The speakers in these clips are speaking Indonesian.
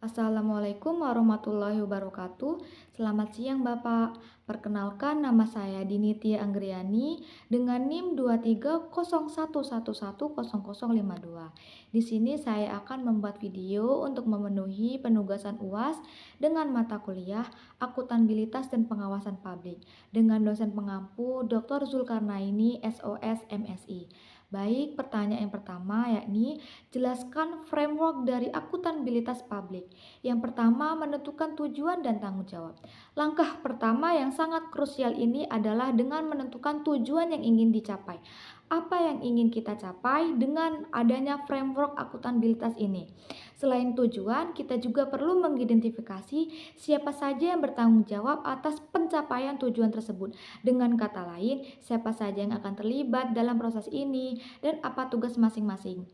Assalamualaikum warahmatullahi wabarakatuh. Selamat siang Bapak. Perkenalkan nama saya Dinitya Anggriani dengan NIM 23011110052. Di sini saya akan membuat video untuk memenuhi penugasan UAS dengan mata kuliah Akuntabilitas dan Pengawasan Publik dengan dosen pengampu Dr. Zulkarnaini SOS MSI. Baik, pertanyaan yang pertama yakni jelaskan framework dari akuntabilitas publik. Yang pertama, menentukan tujuan dan tanggung jawab. Langkah pertama yang sangat krusial ini adalah dengan menentukan tujuan yang ingin dicapai. Apa yang ingin kita capai dengan adanya framework akuntabilitas ini? Selain tujuan, kita juga perlu mengidentifikasi siapa saja yang bertanggung jawab atas pencapaian tujuan tersebut. Dengan kata lain, siapa saja yang akan terlibat dalam proses ini dan apa tugas masing-masing.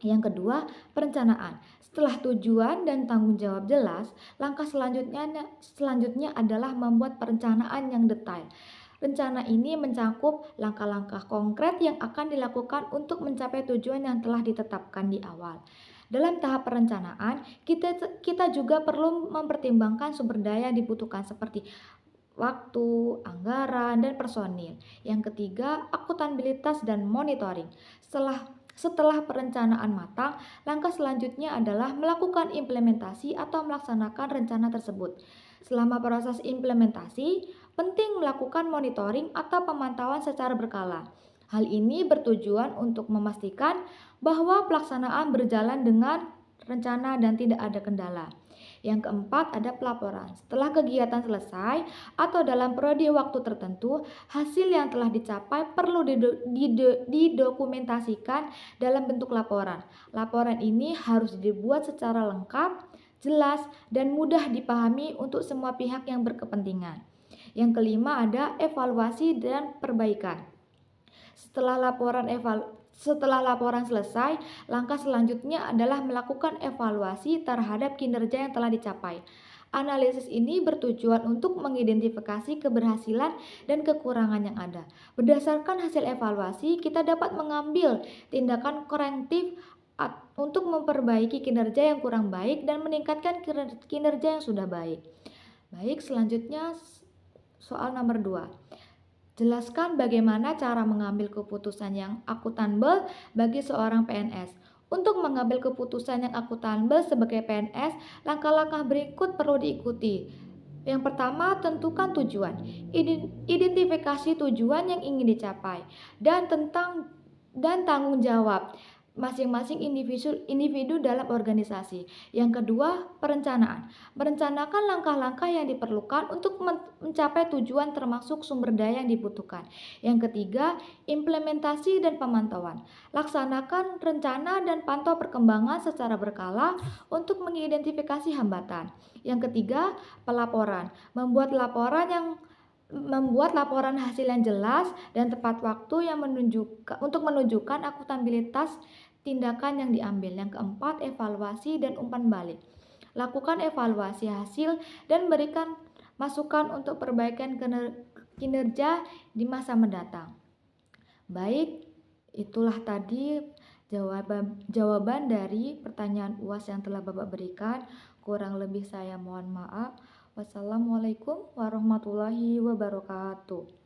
Yang kedua, perencanaan. Setelah tujuan dan tanggung jawab jelas, langkah selanjutnya adalah membuat perencanaan yang detail. Rencana ini mencakup langkah-langkah konkret yang akan dilakukan untuk mencapai tujuan yang telah ditetapkan di awal. Dalam tahap perencanaan, kita juga perlu mempertimbangkan sumber daya yang dibutuhkan seperti waktu, anggaran, dan personil. Yang ketiga, akuntabilitas dan monitoring. Setelah perencanaan matang, langkah selanjutnya adalah melakukan implementasi atau melaksanakan rencana tersebut. Selama proses implementasi, penting melakukan monitoring atau pemantauan secara berkala. Hal ini bertujuan untuk memastikan bahwa pelaksanaan berjalan dengan rencana dan tidak ada kendala. Yang keempat ada pelaporan. Setelah kegiatan selesai atau dalam periode waktu tertentu, hasil yang telah dicapai perlu didokumentasikan dalam bentuk laporan. Laporan ini harus dibuat secara lengkap, jelas, dan mudah dipahami untuk semua pihak yang berkepentingan. Yang kelima ada evaluasi dan perbaikan. Setelah laporan selesai, langkah selanjutnya adalah melakukan evaluasi terhadap kinerja yang telah dicapai. Analisis ini bertujuan untuk mengidentifikasi keberhasilan dan kekurangan yang ada. Berdasarkan hasil evaluasi, kita dapat mengambil tindakan korektif untuk memperbaiki kinerja yang kurang baik dan meningkatkan kinerja yang sudah baik. Baik, selanjutnya soal nomor 2. Jelaskan bagaimana cara mengambil keputusan yang akuntabel bagi seorang PNS. Untuk mengambil keputusan yang akuntabel sebagai PNS, langkah-langkah berikut perlu diikuti. Yang pertama, tentukan tujuan. Identifikasi tujuan yang ingin dicapai dan tanggung jawab masing-masing individu dalam organisasi. Yang kedua, perencanaan. Merencanakan langkah-langkah yang diperlukan untuk mencapai tujuan termasuk sumber daya yang dibutuhkan. Yang ketiga, implementasi dan pemantauan. Laksanakan rencana dan pantau perkembangan secara berkala untuk mengidentifikasi hambatan. Yang ketiga, pelaporan. Membuat laporan hasil yang jelas dan tepat waktu yang untuk menunjukkan akuntabilitas tindakan yang diambil. Yang keempat, evaluasi dan umpan balik. Lakukan evaluasi hasil dan berikan masukan untuk perbaikan kinerja di masa mendatang. Baik, itulah tadi jawaban dari pertanyaan UAS yang telah Bapak berikan. Kurang lebih saya mohon maaf. Wassalamualaikum warahmatullahi wabarakatuh.